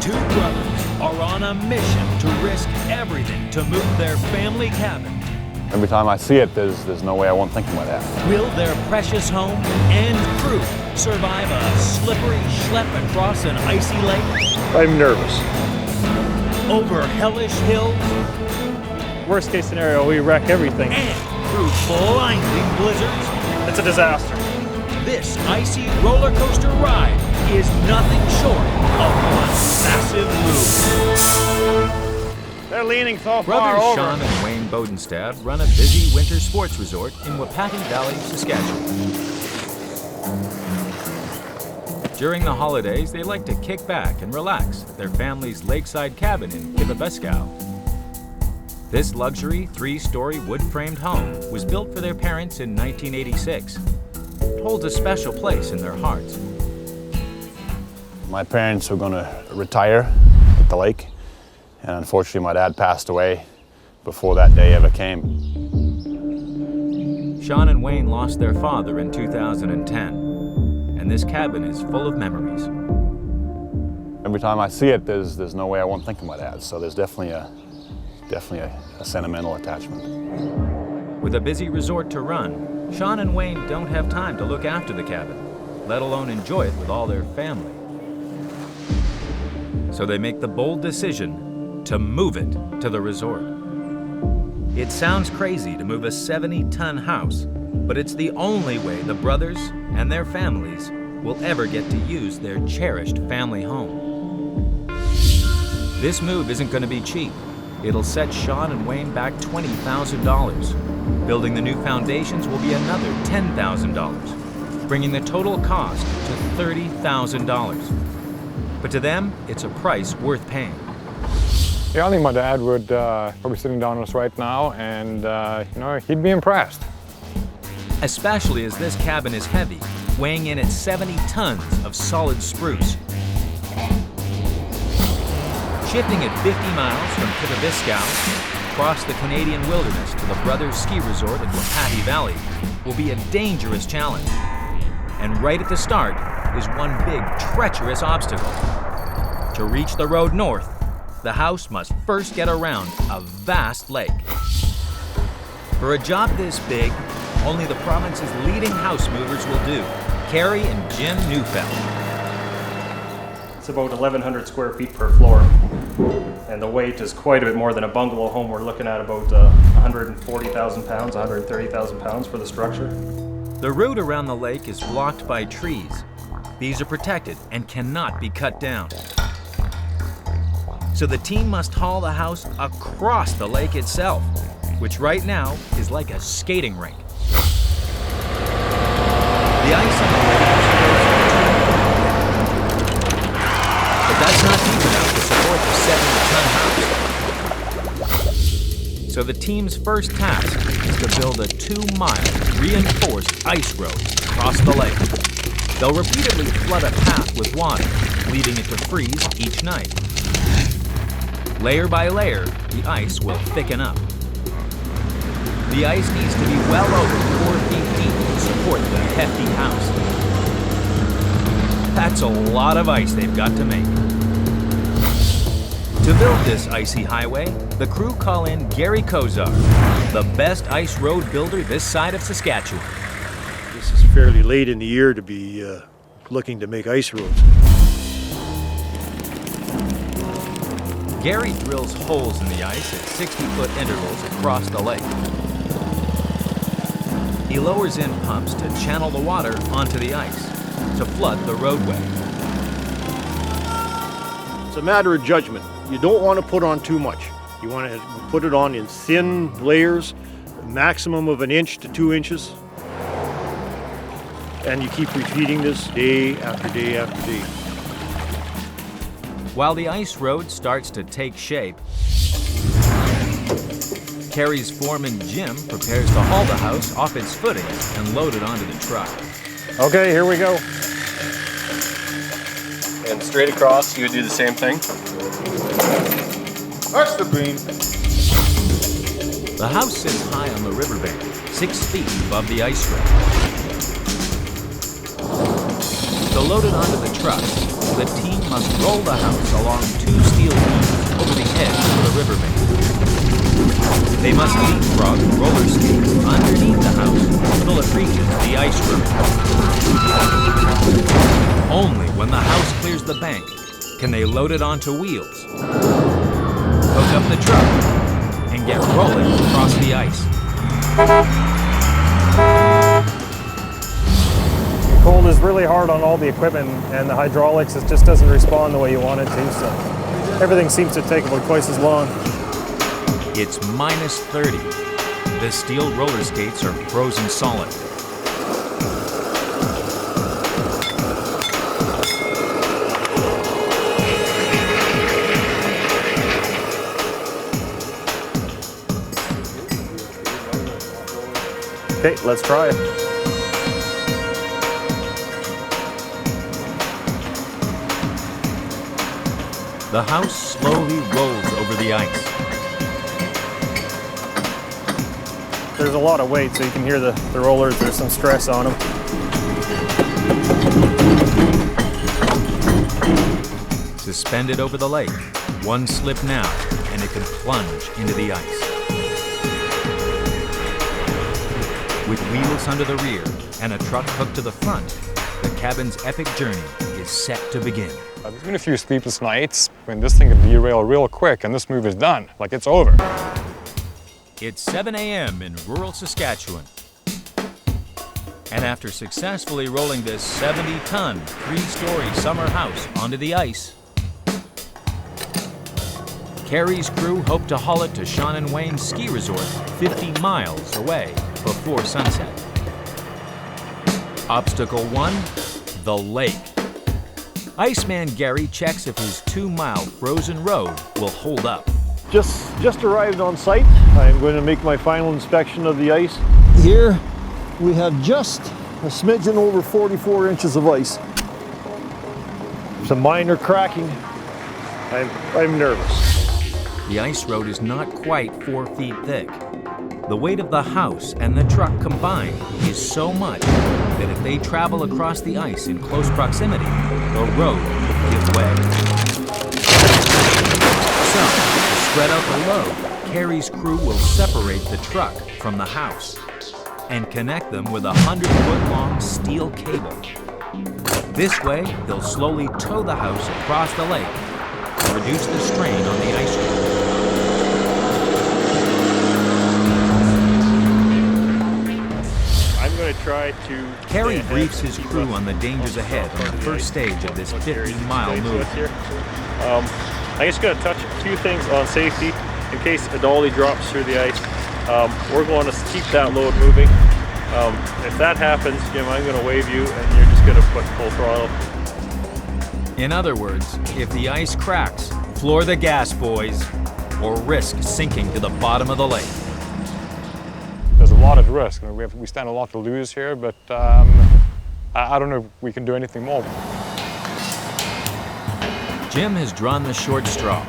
two brothers are on a mission to risk everything to move their family cabin. Every time I see it, there's no way I won't think about that. Will their precious home and crew survive a slippery schlep across an icy lake? I'm nervous. Over hellish hills? Worst case scenario, we wreck everything. And through blinding blizzards? It's a disaster. This icy roller coaster ride is nothing short of one massive move. They're leaning so far Brothers over. Sean and Wayne Bodenstad run a busy winter sports resort in Wapati Valley, Saskatchewan. During the holidays, they like to kick back and relax at their family's lakeside cabin in Kibabeskau. This luxury, three-story wood-framed home was built for their parents in 1986. It holds a special place in their hearts. My parents were going to retire at the lake, and unfortunately my dad passed away before that day ever came. Sean and Wayne lost their father in 2010, and this cabin is full of memories. Every time I see it, there's no way I won't think of my dad, so there's definitely a sentimental attachment. With a busy resort to run, Sean and Wayne don't have time to look after the cabin, let alone enjoy it with all their family. So they make the bold decision to move it to the resort. It sounds crazy to move a 70-ton house, but it's the only way the brothers and their families will ever get to use their cherished family home. This move isn't going to be cheap. It'll set Sean and Wayne back $20,000. Building the new foundations will be another $10,000, bringing the total cost to $30,000. But to them, it's a price worth paying. Yeah, I think my dad would probably sitting down with us right now, and he'd be impressed. Especially as this cabin is heavy, weighing in at 70 tons of solid spruce. Shifting at 50 miles from Kibabeskau, across the Canadian wilderness to the Brothers Ski Resort in Wapati Valley will be a dangerous challenge. And right at the start is one big, treacherous obstacle. To reach the road north, the house must first get around a vast lake. For a job this big, only the province's leading house movers will do, Carrie and Jim Neufeld. It's about 1,100 square feet per floor, and the weight is quite a bit more than a bungalow home. We're looking at about 140,000 pounds, 130,000 pounds for the structure. The route around the lake is blocked by trees. These are protected and cannot be cut down. So the team must haul the house across the lake itself, which right now is like a skating rink. The ice on the lake is but that's not deep enough to support the 70-ton house. So the team's first task is to build a 2-mile reinforced ice road across the lake. They'll repeatedly flood a path with water, leaving it to freeze each night. Layer by layer, the ice will thicken up. The ice needs to be well over 4 feet deep to support the hefty house. That's a lot of ice they've got to make. To build this icy highway, the crew call in Gary Kozar, the best ice road builder this side of Saskatchewan. This is fairly late in the year to be looking to make ice roads. Gary drills holes in the ice at 60-foot intervals across the lake. He lowers in pumps to channel the water onto the ice to flood the roadway. It's a matter of judgment. You don't want to put on too much. You want to put it on in thin layers, a maximum of 1 inch to 2 inches. And you keep repeating this day after day after day. While the ice road starts to take shape, Carrie's foreman Jim prepares to haul the house off its footings and load it onto the truck. Okay, here we go. And straight across, you would do the same thing? That's the beam. The house sits high on the riverbank, 6 feet above the ice road. To load it onto the truck, the team must roll the house along 2 steel beams over the edge of the riverbank. They must leapfrog roller skates underneath the house until it reaches the ice road. Only when the house clears the bank can they load it onto wheels, hook up the truck, and get rolling across the ice. Cold is really hard on all the equipment, and the hydraulics, it just doesn't respond the way you want it to, so everything seems to take about twice as long. It's minus 30. The steel roller skates are frozen solid. Okay, let's try it. The house slowly rolls over the ice. There's a lot of weight, so you can hear the rollers. There's some stress on them. Suspended over the lake, one slip now, and it can plunge into the ice. With wheels under the rear and a truck hooked to the front, the cabin's epic journey is set to begin. There's been a few sleepless nights when this thing could derail real quick and this move is done, like it's over. It's 7 a.m. in rural Saskatchewan. And after successfully rolling this 70-ton, 3-story summer house onto the ice, Carrie's crew hope to haul it to Sean and Wayne's ski resort 50 miles away before sunset. Obstacle 1, the lake. Iceman Gary checks if his 2-mile frozen road will hold up. Just arrived on site. I'm going to make my final inspection of the ice. Here we have just a smidgen over 44 inches of ice. Some minor cracking. I'm nervous. The ice road is not quite 4 feet thick. The weight of the house and the truck combined is so much that if they travel across the ice in close proximity, the road will give way. So, to spread out the load, Carrie's crew will separate the truck from the house and connect them with a 100-foot-long steel cable. This way, they'll slowly tow the house across the lake to reduce the strain on the ice road. I'm going to try to... Carrie briefs his crew on the dangers ahead on the first stage of this 50-mile move. I'm just going to touch a few things on safety in case a dolly drops through the ice. We're going to keep that load moving. If that happens, Jim, I'm going to wave you and you're just going to put full throttle. In other words, if the ice cracks, floor the gas, boys, or risk sinking to the bottom of the lake. There's a lot at risk. I mean, we stand a lot to lose here, but I don't know if we can do anything more. Jim has drawn the short straw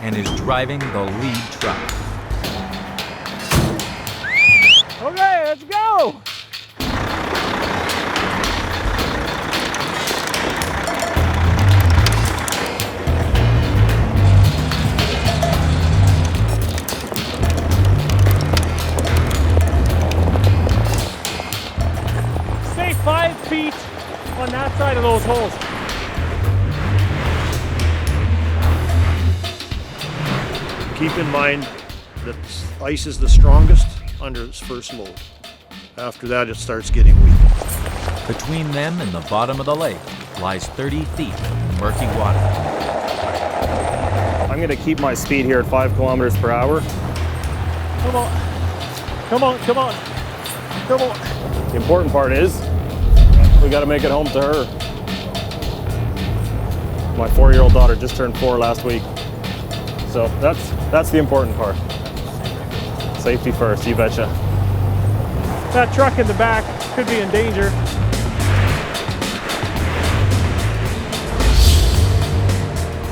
and is driving the lead truck. Okay, let's go! Stay 5 feet on that side of those holes. Keep in mind that ice is the strongest under its first load. After that, it starts getting weak. Between them and the bottom of the lake lies 30 feet of murky water. I'm going to keep my speed here at 5 kilometers per hour. Come on. Come on, come on. Come on. The important part is we got to make it home to her. My 4-year-old daughter just turned 4 last week. So that's the important part. Safety first, you betcha. That truck in the back could be in danger.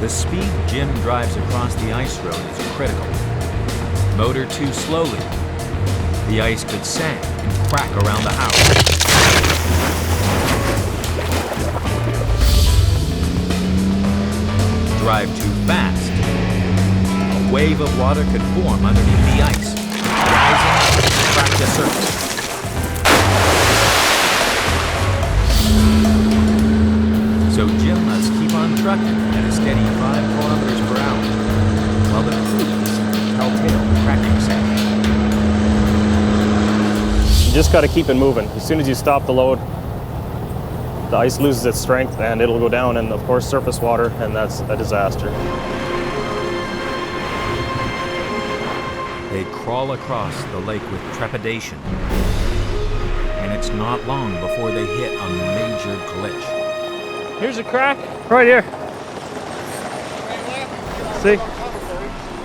The speed Jim drives across the ice road is critical. Motor too slowly. The ice could sag and crack around the house. Drive too fast. A wave of water could form underneath the ice, rising to crack the surface. So Jim must keep on trucking at a steady 5 kilometers per hour, while the crew listens to telltale cracking sound. You just got to keep it moving. As soon as you stop the load, the ice loses its strength and it'll go down, and of course surface water, and that's a disaster. They crawl across the lake with trepidation, and it's not long before they hit a major glitch. Here's a crack right here. See?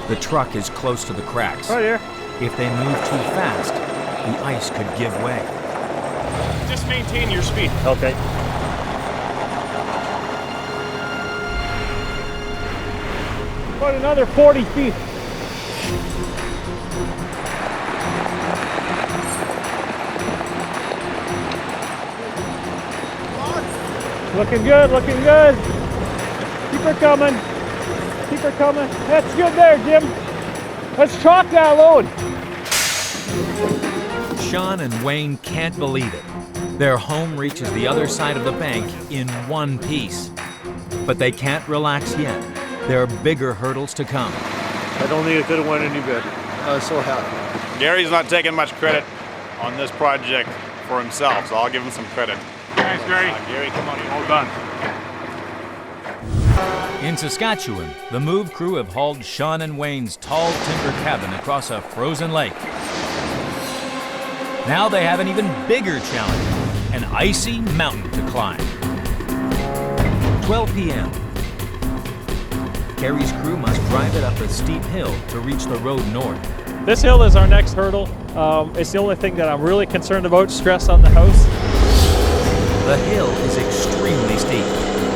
The truck is close to the cracks. Right here. If they move too fast, the ice could give way. Just maintain your speed. Okay. About another 40 feet. Looking good, looking good. Keep her coming. Keep her coming. That's good there, Jim. Let's chalk that load. Sean and Wayne can't believe it. Their home reaches the other side of the bank in one piece. But they can't relax yet. There are bigger hurdles to come. I don't think it could have went any better. I was so happy. Gary's not taking much credit on this project for himself, so I'll give him some credit. Thanks, Gary. Gary, come on in. All done. In Saskatchewan, the move crew have hauled Sean and Wayne's tall timber cabin across a frozen lake. Now they have an even bigger challenge, an icy mountain to climb. 12 p.m. Gary's crew must drive it up a steep hill to reach the road north. This hill is our next hurdle. It's the only thing that I'm really concerned about, stress on the house. The hill is extremely steep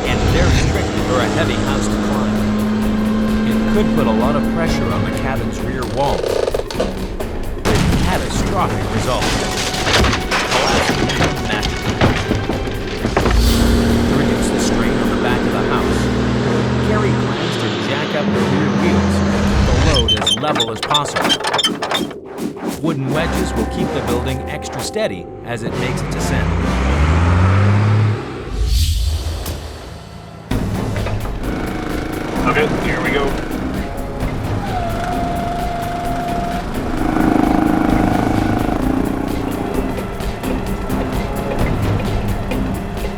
and very tricky for a heavy house to climb. It could put a lot of pressure on the cabin's rear walls, with catastrophic results. Collapsing massive. To reduce the strain on the back of the house, Gary plans to jack up the rear wheels to the load as level as possible. Wooden wedges will keep the building extra steady as it makes its ascent. Okay, here we go.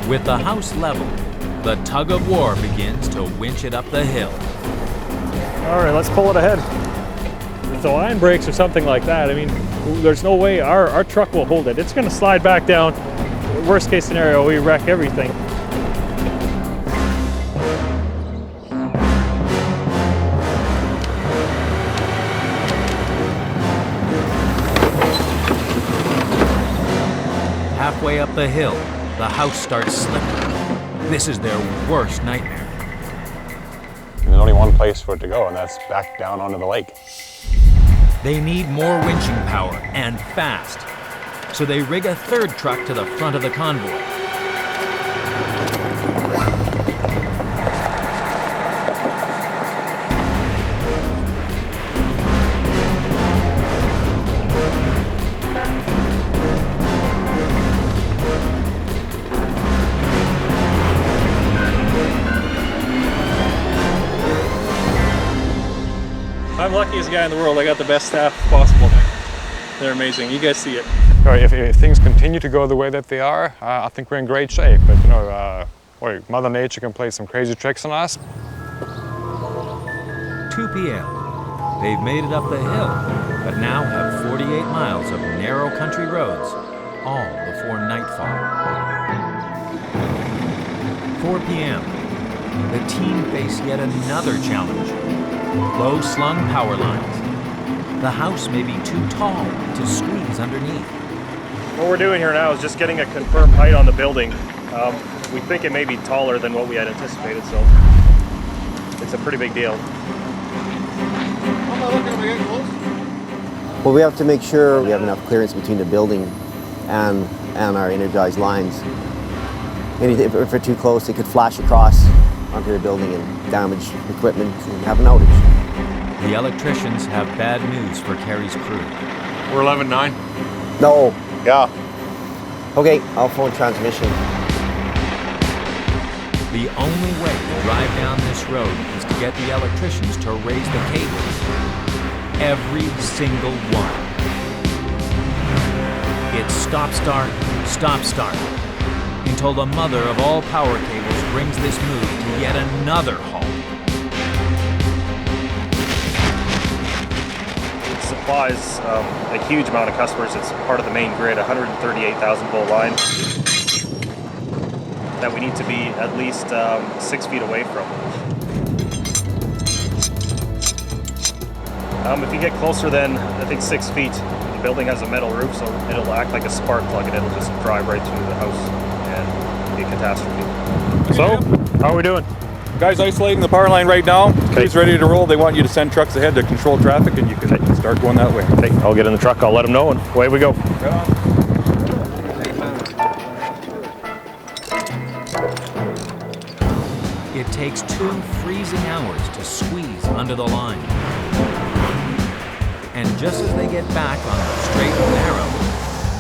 With the house level, the tug of war begins to winch it up the hill. All right, let's pull it ahead. If the line breaks or something like that, I mean, there's no way our truck will hold it. It's going to slide back down. Worst case scenario, we wreck everything. Halfway up the hill, the house starts slipping. This is their worst nightmare. There's only one place for it to go, and that's back down onto the lake. They need more winching power, and fast. So they rig a third truck to the front of the convoy. I'm the luckiest guy in the world. I got the best staff possible. They're amazing. You guys see it. If things continue to go the way that they are, I think we're in great shape. But you know, Mother Nature can play some crazy tricks on us. 2 p.m. They've made it up the hill, but now have 48 miles of narrow country roads, all before nightfall. 4 p.m. The team face yet another challenge. Low-slung power lines. The house may be too tall to squeeze underneath. What we're doing here now is just getting a confirmed height on the building. We think it may be taller than what we had anticipated, so it's a pretty big deal. Well, we have to make sure we have enough clearance between the building and our energized lines. Maybe if they're too close, they could flash across onto the building and damage equipment and have an outage. The electricians have bad news for Kerry's crew. We're 11-9. No. Yeah. Okay, I'll phone transmission. The only way to drive down this road is to get the electricians to raise the cables. Every single one. It's stop-start, stop-start, until the mother of all power cables brings this move to yet another halt. It supplies a huge amount of customers. It's part of the main grid, 138,000 volt line that we need to be at least 6 feet away from. If you get closer than, I think, 6 feet, the building has a metal roof, so it'll act like a spark plug and it'll just drive right through the house and be a catastrophe. So, how are we doing? Guys isolating the power line right now. Crews ready to roll. They want you to send trucks ahead to control traffic, and you can start going that way. Okay, I'll get in the truck, I'll let them know, and away we go. It takes 2 freezing hours to squeeze under the line. And just as they get back on the straight and narrow,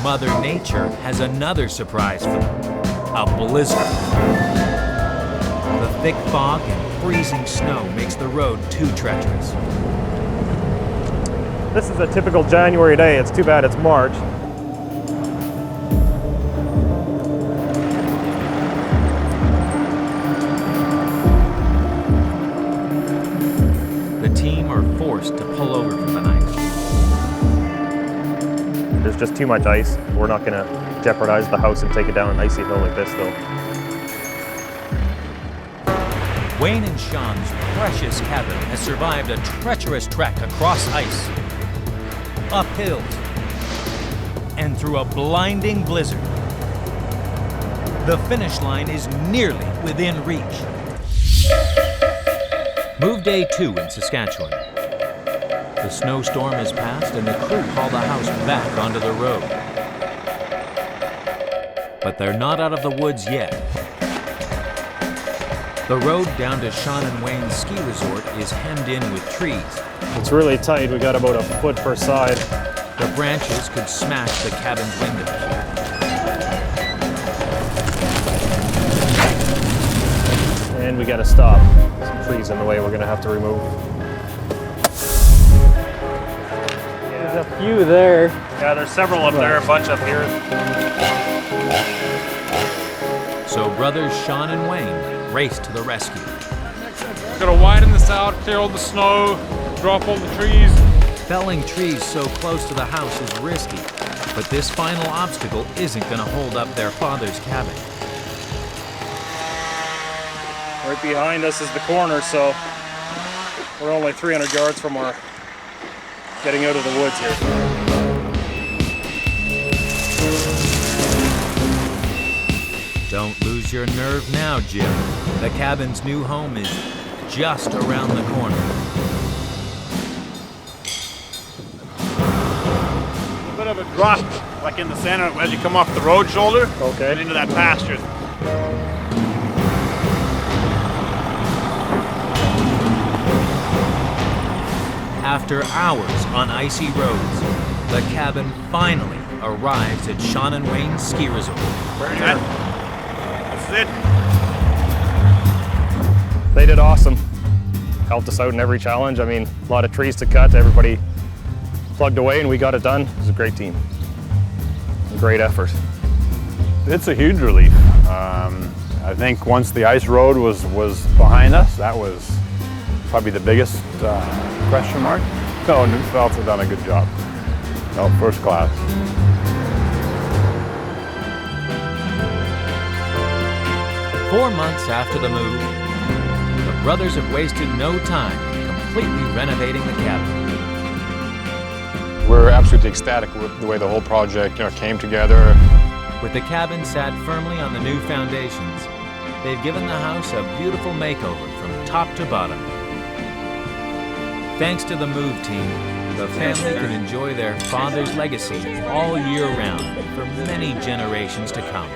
Mother Nature has another surprise for them, a blizzard. The thick fog and freezing snow makes the road too treacherous. This is a typical January day. It's too bad it's March. The team are forced to pull over for the night. There's just too much ice. We're not going to jeopardize the house and take it down an icy hill like this, though. Wayne and Sean's precious cabin has survived a treacherous trek across ice, up hills, and through a blinding blizzard. The finish line is nearly within reach. Move day 2 in Saskatchewan. The snowstorm has passed and the crew haul the house back onto the road. But they're not out of the woods yet. The road down to Sean and Wayne's ski resort is hemmed in with trees. It's really tight. We got about a foot per side. The branches could smash the cabin's windows. And we got to stop. Some trees in the way we're going to have to remove. There's a few there. Yeah, there's several up there, a bunch up here. So brothers Sean and Wayne race to the rescue. Gotta widen this out, clear all the snow, drop all the trees. Felling trees so close to the house is risky, but this final obstacle isn't going to hold up their father's cabin. Right behind us is the corner, so we're only 300 yards from our getting out of the woods here. Don't lose your nerve now, Jim. The cabin's new home is just around the corner. A bit of a drop, like in the center, as you come off the road shoulder, Okay. and into that pasture. After hours on icy roads, the cabin finally arrives at Sean and Wayne's ski resort. That's it. They did awesome. Helped us out in every challenge. I mean, a lot of trees to cut. Everybody plugged away and we got it done. It was a great team. A great effort. It's a huge relief. I think once the ice road was behind us, that was probably the biggest question mark. No, Newfeld's have done a good job. No, first class. 4 months after the move, the brothers have wasted no time completely renovating the cabin. We're absolutely ecstatic with the way the whole project came together. With the cabin sat firmly on the new foundations, they've given the house a beautiful makeover from top to bottom. Thanks to the move team, the family can enjoy their father's legacy all year round for many generations to come.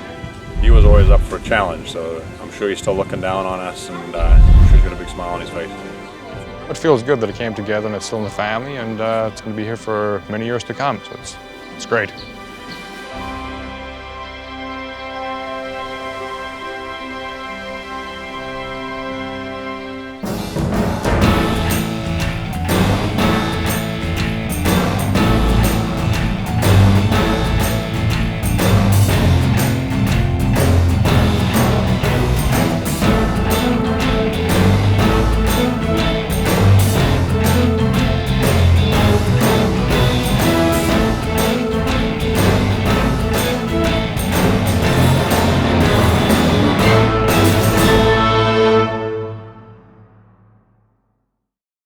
he was always up for a challenge, so I'm sure he's still looking down on us, and I'm sure he's got a big smile on his face. It feels good that it came together and it's still in the family, and it's going to be here for many years to come, so it's great.